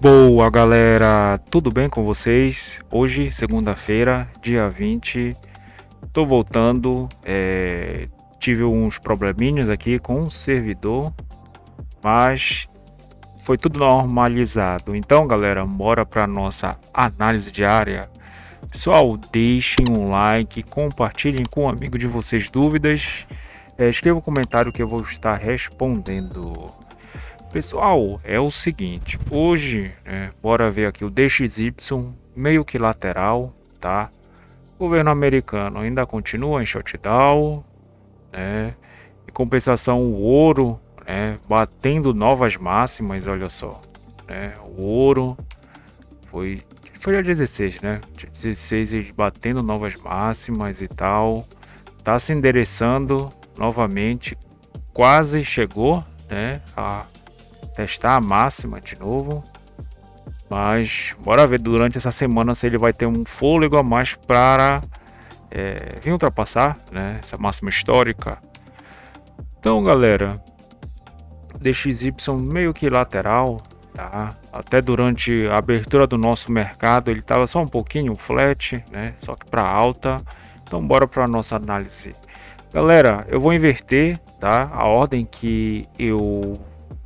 Boa, galera, tudo bem com vocês? Hoje, segunda-feira, dia 20, tô voltando. Tive uns probleminhas aqui com o servidor, mas foi tudo normalizado. Então, galera, bora para nossa análise diária. Pessoal, deixem um like, compartilhem com um amigo de vocês dúvidas, escreva um comentário que eu vou estar respondendo. Pessoal, é o seguinte, hoje, bora ver aqui o DXY meio que lateral, tá? O governo americano ainda continua em shutdown, né? Em compensação, o ouro, né, batendo novas máximas, olha só, né? O ouro foi a 16, né? 16 ele batendo novas máximas e tal, tá se endereçando novamente, quase chegou, né? A testar a máxima de novo. Mas bora ver durante essa semana se ele vai ter um fôlego a mais para vir ultrapassar, né, essa máxima histórica. Então, galera, DXY meio que lateral, tá? Até durante a abertura do nosso mercado ele estava só um pouquinho flat, né? Só que para alta. Então, bora para nossa análise. Galera, eu vou inverter, tá? A ordem que eu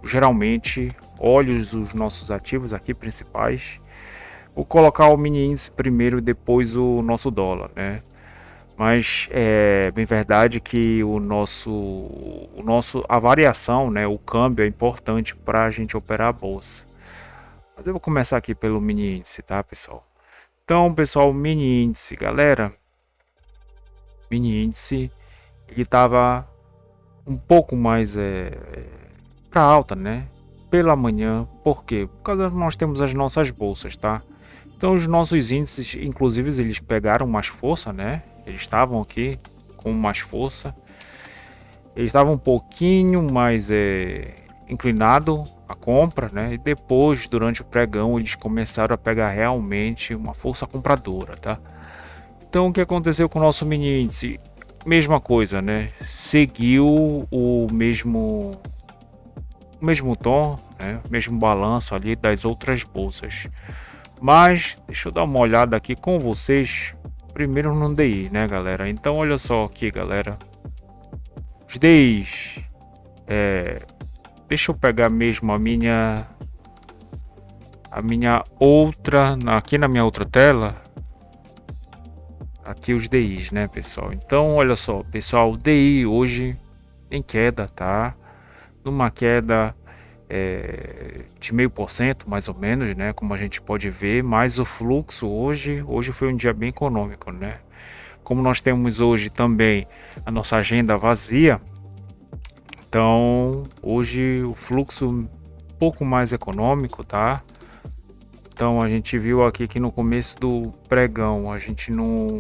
geralmente olho os nossos ativos aqui principais. Vou colocar o mini índice primeiro e depois o nosso dólar, né? Mas é bem verdade que a variação, né, o câmbio é importante para a gente operar a bolsa. Mas eu vou começar aqui pelo mini índice, tá, pessoal? Então, pessoal, mini índice, galera, mini índice, ele tava um pouco mais para alta, né? Pela manhã, por quê? Por causa que nós temos as nossas bolsas, tá? Então os nossos índices, inclusive, eles pegaram mais força, né? Eles estavam aqui com mais força. Eles estavam um pouquinho mais inclinado à compra, né? E depois, durante o pregão, eles começaram a pegar realmente uma força compradora, tá? Então o que aconteceu com o nosso mini índice? Mesma coisa, né? Seguiu o mesmo tom, né? O mesmo balanço ali das outras bolsas. Mas deixa eu dar uma olhada aqui com vocês. Primeiro no DI, né, galera? Então olha só aqui, galera. Os DIs. Deixa eu pegar mesmo a minha outra, aqui na minha outra tela. Aqui os DIs, né, pessoal? Então olha só, pessoal, o DI hoje em queda, tá? Numa queda de 0,5% mais ou menos, né? Como a gente pode ver, mas o fluxo hoje foi um dia bem econômico, né? Como nós temos hoje também a nossa agenda vazia, então hoje o fluxo um pouco mais econômico, tá? Então a gente viu aqui que no começo do pregão a gente não,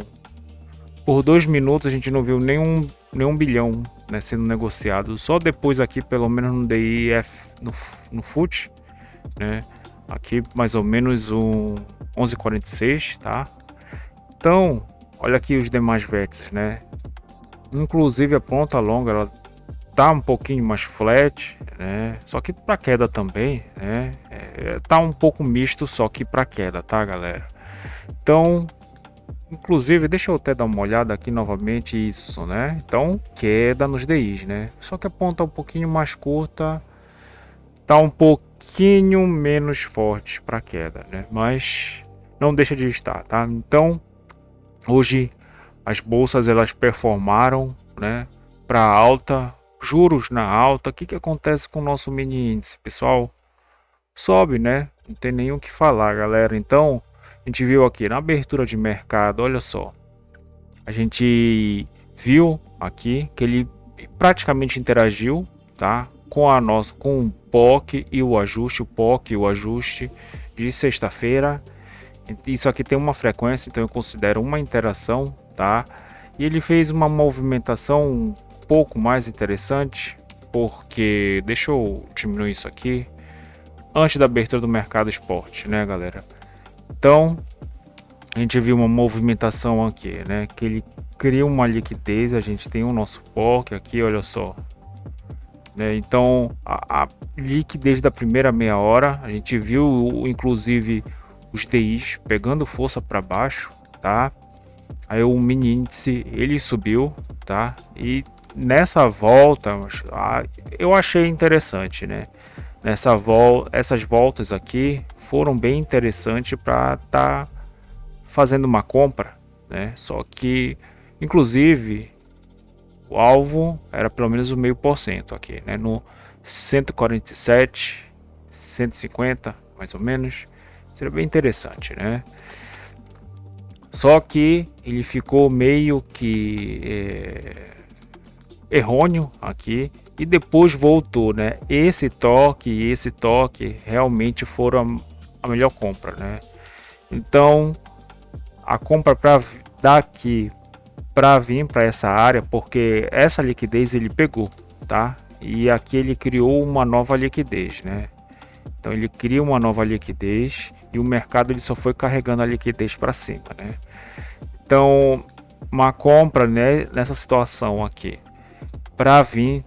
por 2 minutos a gente não viu nenhum bilhão, né, sendo negociado. Só depois aqui, pelo menos no DIF, no FUT, né? Aqui mais ou menos um 11,46, tá? Então, olha aqui os demais vértices, né? Inclusive a ponta longa ela tá um pouquinho mais flat, né? Só que para queda também, né? Tá um pouco misto, só que para queda, tá, galera? Então, inclusive, deixa eu até dar uma olhada aqui novamente isso, né? Então, queda nos DIs, né? Só que a ponta um pouquinho mais curta, tá um pouquinho menos forte para queda, né? Mas não deixa de estar, tá? Então, hoje as bolsas elas performaram, né, para alta, juros na alta. O que que acontece com o nosso mini índice, pessoal? Sobe, né? Não tem nem o que falar, galera. Então, a gente viu aqui na abertura de mercado, olha só. A gente viu aqui que ele praticamente interagiu, tá? Com o POC e o ajuste de sexta-feira. Isso aqui tem uma frequência, então eu considero uma interação, tá? E ele fez uma movimentação um pouco mais interessante, porque deixa eu diminuir isso aqui antes da abertura do mercado esporte, né, galera? Então, a gente viu uma movimentação aqui, né, que ele cria uma liquidez, a gente tem o nosso POC aqui, olha só. né? Então a liquidez da primeira meia hora, a gente viu inclusive os DIs pegando força para baixo, tá? Aí o mini índice ele subiu, tá? E nessa volta eu achei interessante, né? Essas voltas aqui foram bem interessantes para estar fazendo uma compra, né? Só que, inclusive, o alvo era pelo menos o 0,5% aqui, né? No 147, 150, mais ou menos, seria bem interessante, né? Só que ele ficou meio que errôneo aqui e depois voltou, né? Esse toque e esse toque realmente foram a melhor compra, né? Então a compra para daqui para vir para essa área, porque essa liquidez ele pegou, tá? E aqui ele criou uma nova liquidez, né? Então ele cria uma nova liquidez e o mercado ele só foi carregando a liquidez para cima, né? Então uma compra, né, nessa situação aqui para vir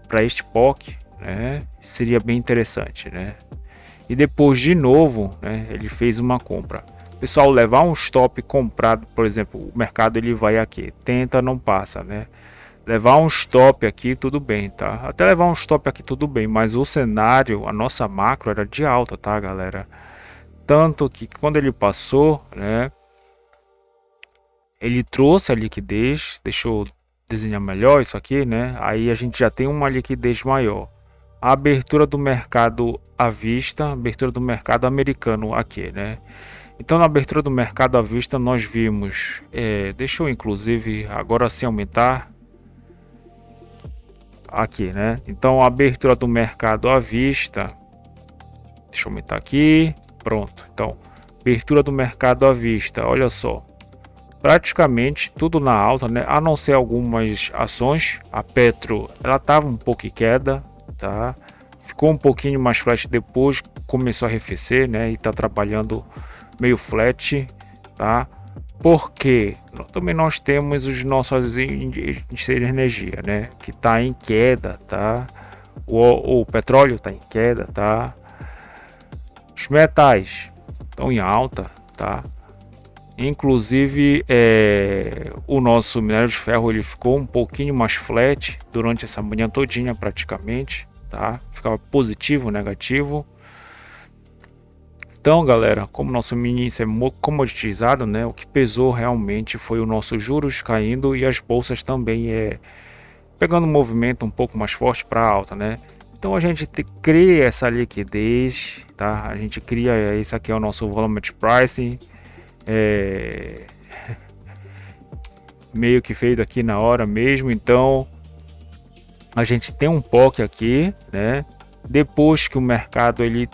para este POC, né, seria bem interessante, né? E depois de novo, né, ele fez uma compra. Pessoal, levar um stop comprado, por exemplo, o mercado ele vai aqui, tenta, não passa, né? Levar um stop aqui, tudo bem, tá? Até levar um stop aqui, tudo bem, mas o cenário, a nossa macro era de alta, tá, galera? Tanto que quando ele passou, né, ele trouxe a liquidez, deixa eu desenhar melhor isso aqui, né? Aí a gente já tem uma liquidez maior. A abertura do mercado à vista, abertura do mercado americano aqui, né? Então na abertura do mercado à vista nós vimos, deixa eu inclusive agora sim aumentar aqui, né? Então a abertura do mercado à vista, deixa eu aumentar aqui, pronto. Então abertura do mercado à vista, olha só, praticamente tudo na alta, né? A não ser algumas ações, a Petro ela estava um pouco em queda, tá? Ficou um pouquinho mais flat depois, começou a arrefecer, né? E está trabalhando meio flat, tá? Porque também nós temos os nossos índices de energia, né? Que está em queda, tá? O petróleo está em queda, tá? Os metais estão em alta, tá? Inclusive o nosso minério de ferro ele ficou um pouquinho mais flat durante essa manhã todinha praticamente, tá? Ficava positivo, negativo. Então, galera, como nosso mini índice é comoditizado, né, o que pesou realmente foi o nosso juros caindo e as bolsas também pegando um movimento um pouco mais forte para alta, né? Então a gente cria essa liquidez, tá? A gente cria, esse aqui é o nosso volumetric pricing, meio que feito aqui na hora mesmo. Então a gente tem um POC aqui, né? Depois que o mercado ele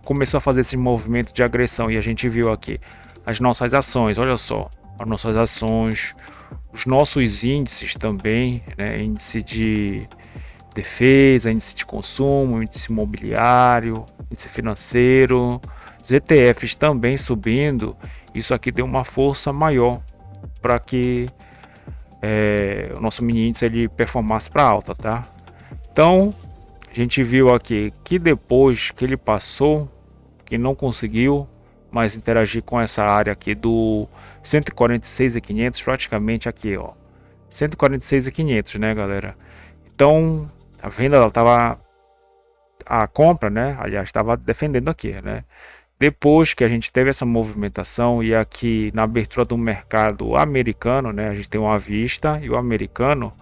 começou a fazer esse movimento de agressão e a gente viu aqui as nossas ações, olha só, as nossas ações, os nossos índices também, né? Índice de defesa, índice de consumo, índice imobiliário, índice financeiro, os ETFs também subindo. Isso aqui deu uma força maior para que o nosso mini índice ele performasse para alta, tá? Então a gente viu aqui que depois que ele passou, que não conseguiu mais interagir com essa área aqui do 146.500, praticamente aqui, ó, 146.500, né, galera? Então a venda ela tava, a compra, né, aliás, estava defendendo aqui, né? Depois que a gente teve essa movimentação e aqui na abertura do mercado americano, né, a gente tem uma vista e o americano,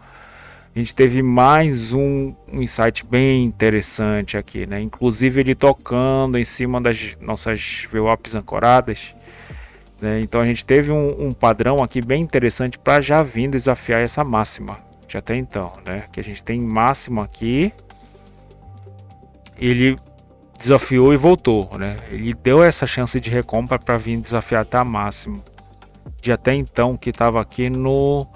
a gente teve mais um insight bem interessante aqui, né? Inclusive ele tocando em cima das nossas VWAPs ancoradas, né? Então a gente teve um padrão aqui bem interessante para já vir desafiar essa máxima de até então, né? Que a gente tem máxima aqui, ele desafiou e voltou, né? Ele deu essa chance de recompra para vir desafiar até a máxima de até então que estava aqui no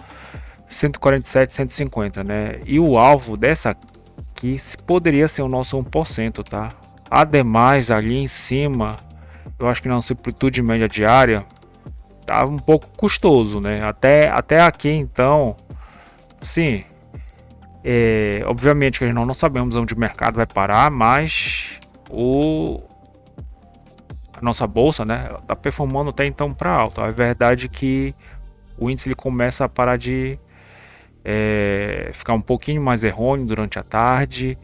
147, 150, né? E o alvo dessa aqui poderia ser o nosso 1%, tá? Ademais, ali em cima, eu acho que na amplitude média diária tava um pouco custoso, né? Até aqui então, sim, Obviamente que nós não sabemos onde o mercado vai parar, mas a nossa bolsa, né, ela tá performando até então para alta. É verdade que o índice ele começa a parar de ficar um pouquinho mais errôneo durante a tarde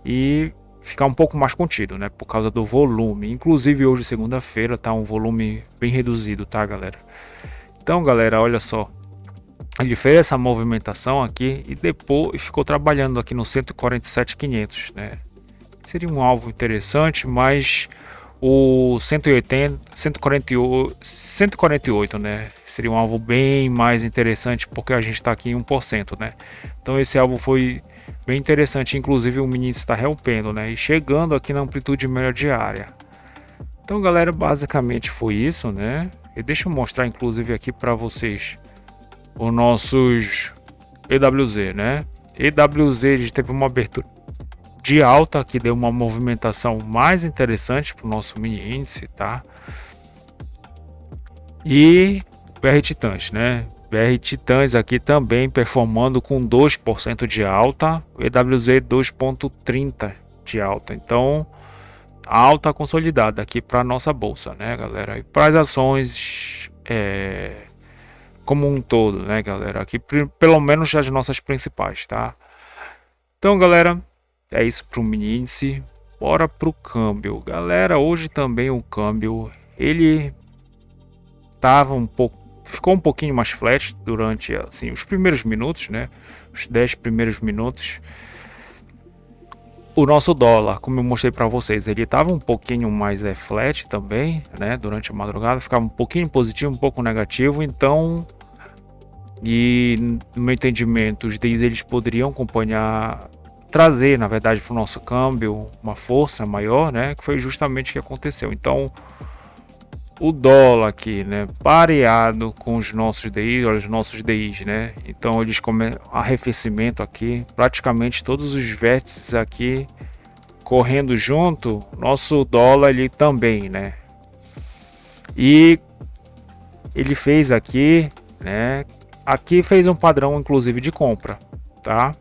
e ficar um pouco mais contido, né, por causa do volume. Inclusive hoje, segunda-feira, tá um volume bem reduzido, tá, galera? Então, galera, olha só. Ele fez essa movimentação aqui e depois ficou trabalhando aqui no 147.500, né? Seria um alvo interessante, mas o 180, 148, 148, né? Seria um alvo bem mais interessante porque a gente está aqui em 1%, né? Então esse alvo foi bem interessante, inclusive o mini está rompendo, né? E chegando aqui na amplitude média diária. Então, galera, basicamente foi isso, né? E deixa eu mostrar inclusive aqui para vocês os nossos EWZ, né? EWZ teve uma abertura de alta que deu uma movimentação mais interessante para o nosso mini índice, tá? E BR Titãs, né? BR Titãs aqui também performando com 2% de alta, EWZ 2,30 de alta. Então, alta consolidada aqui para nossa bolsa, né, galera? E para as ações como um todo, né, galera? Aqui pelo menos as nossas principais, tá? Então, galera, é isso para o mini índice. Bora pro câmbio, galera. Hoje também o câmbio ele tava ficou um pouquinho mais flat durante assim os primeiros minutos, né? Os 10 primeiros minutos. O nosso dólar, como eu mostrei para vocês, ele estava um pouquinho mais flat também, né? Durante a madrugada ficava um pouquinho positivo, um pouco negativo. Então, e no meu entendimento, os DIs eles poderiam acompanhar, trazer, na verdade, para o nosso câmbio uma força maior, né? Que foi justamente o que aconteceu. Então, o dólar aqui, né? Pareado com os nossos DIs, olha, os nossos DIs, né? Então, eles arrefecimento aqui, praticamente todos os vértices aqui correndo junto, nosso dólar ele também, né? E ele fez aqui, né? Aqui fez um padrão, inclusive, de compra, tá?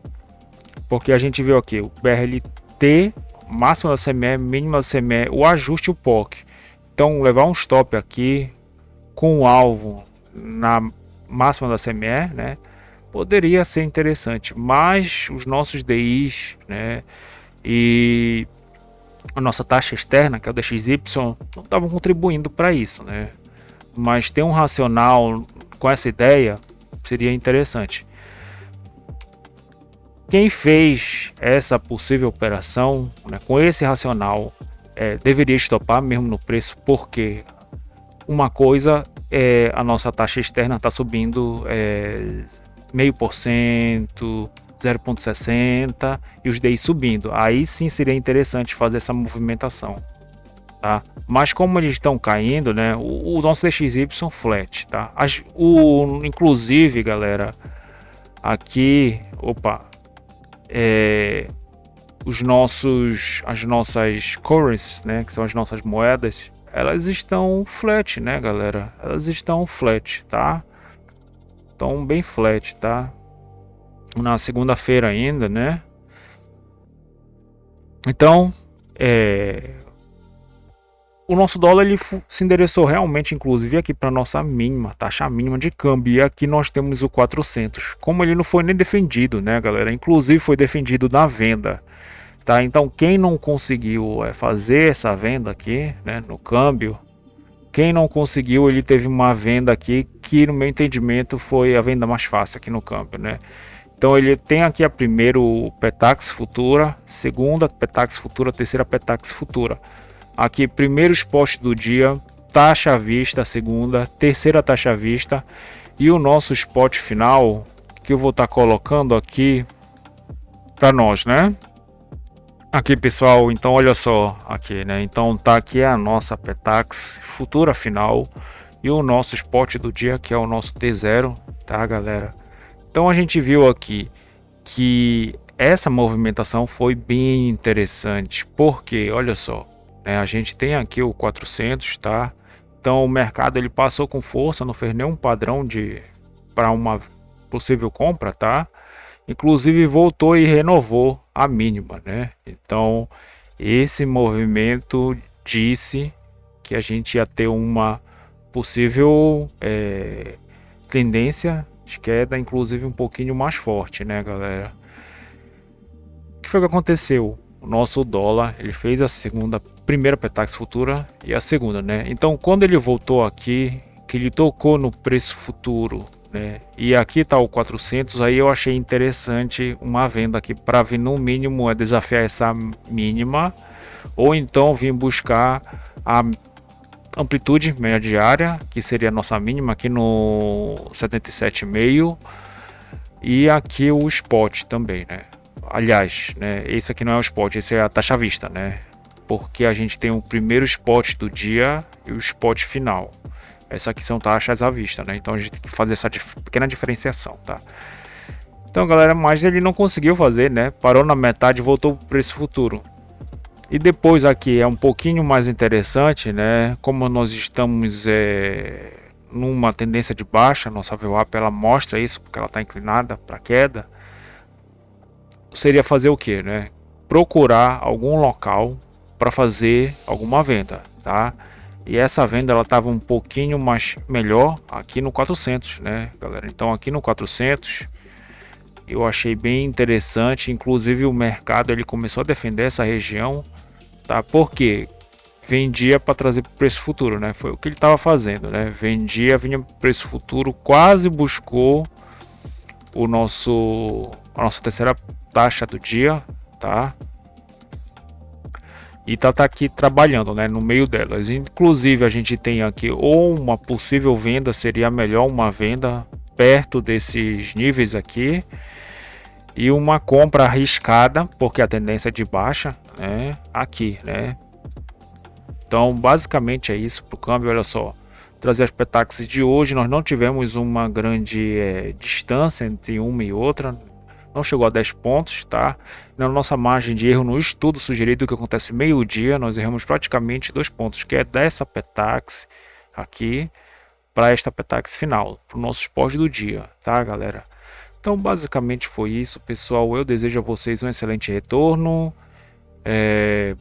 Porque a gente viu aqui o BRLT, máximo da CME, mínimo da CME, o ajuste e o POC. Então, levar um stop aqui com o alvo na máxima da CME, né? Poderia ser interessante, mas os nossos DIs, né? E a nossa taxa externa, que é o DXY, não estavam contribuindo para isso, né? Mas ter um racional com essa ideia seria interessante. Quem fez essa possível operação, né, com esse racional, deveria estopar mesmo no preço, porque uma coisa é a nossa taxa externa está subindo 0,5%, 0,60 e os DI subindo. Aí sim seria interessante fazer essa movimentação. Tá? Mas como eles estão caindo, né? O nosso DXY flat, tá? Inclusive, galera, aqui, as nossas currencies, né? Que são as nossas moedas, elas estão flat, né, galera? Elas estão flat, tá? Estão bem flat, tá? Na segunda-feira ainda, né? Então, o nosso dólar ele se endereçou realmente, inclusive, aqui para nossa mínima, taxa mínima de câmbio. E aqui nós temos o 400. Como ele não foi nem defendido, né, galera? Inclusive foi defendido na venda, tá? Então, quem não conseguiu fazer essa venda aqui, né, no câmbio, quem não conseguiu, ele teve uma venda aqui que, no meu entendimento, foi a venda mais fácil aqui no câmbio, né? Então ele tem aqui a primeiro Petax Futura, segunda Petax Futura, terceira Petax Futura. Aqui, primeiro spot do dia, taxa à vista, segunda, terceira taxa à vista. E o nosso spot final, que eu vou estar colocando aqui para nós, né? Aqui, pessoal, então olha só, aqui, né? Então tá aqui a nossa Petax Futura final e o nosso spot do dia, que é o nosso T0, tá, galera? Então a gente viu aqui que essa movimentação foi bem interessante, porque olha só, a gente tem aqui o 400, tá? Então o mercado ele passou com força, não fez nenhum padrão para uma possível compra, tá? inclusive voltou e renovou a mínima, né? Então, esse movimento disse que a gente ia ter uma possível tendência de queda, inclusive um pouquinho mais forte, né, galera? O que foi que aconteceu? O nosso dólar, ele fez a primeira Petax futura e a segunda, né? Então, quando ele voltou aqui, que ele tocou no preço futuro, né? E aqui tá o 400, aí eu achei interessante uma venda aqui para vir no mínimo desafiar essa mínima, ou então vir buscar a amplitude média diária, que seria a nossa mínima aqui no 77,5, e aqui o spot também, né? Aliás, né, esse aqui não é o spot, esse é a taxa à vista, né? Porque a gente tem o primeiro spot do dia e o spot final. Essas aqui são taxas à vista, né? Então a gente tem que fazer essa pequena diferenciação, tá? Então, galera, mas ele não conseguiu fazer, né? Parou na metade e voltou para o preço futuro. E depois aqui é um pouquinho mais interessante, né? Como nós estamos numa tendência de baixa, nossa VWAP ela mostra isso porque ela está inclinada para queda. Seria fazer o que, né? Procurar algum local para fazer alguma venda, tá? E essa venda ela estava um pouquinho mais melhor aqui no 400, né, galera? Então aqui no 400 eu achei bem interessante, inclusive o mercado ele começou a defender essa região, tá? Porque vendia para trazer para o preço futuro, né? Foi o que ele estava fazendo, né? Vendia, vinha para o preço futuro, quase buscou a nossa terceira taxa do dia, tá? E tá aqui trabalhando, né, no meio delas. Inclusive a gente tem aqui ou uma possível venda, seria melhor uma venda perto desses níveis aqui, e uma compra arriscada, porque a tendência é de baixa, né, aqui, né. Então basicamente é isso para o câmbio. Olha só, trazer as Petax de hoje, nós não tivemos uma grande distância entre uma e outra, não chegou a 10 pontos, tá? Na nossa margem de erro no estudo sugerido que acontece meio-dia, nós erramos praticamente 2 pontos, que é dessa Petax aqui para esta Petax final, para o nosso spot do dia, tá, galera? Então basicamente foi isso, pessoal. Eu desejo a vocês um excelente retorno,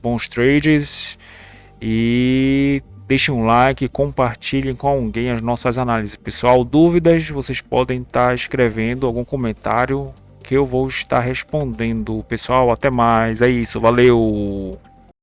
bons trades, e deixem um like, compartilhem com alguém as nossas análises. Pessoal, dúvidas, vocês podem estar escrevendo algum comentário que eu vou estar respondendo. Pessoal, até mais. É isso, valeu!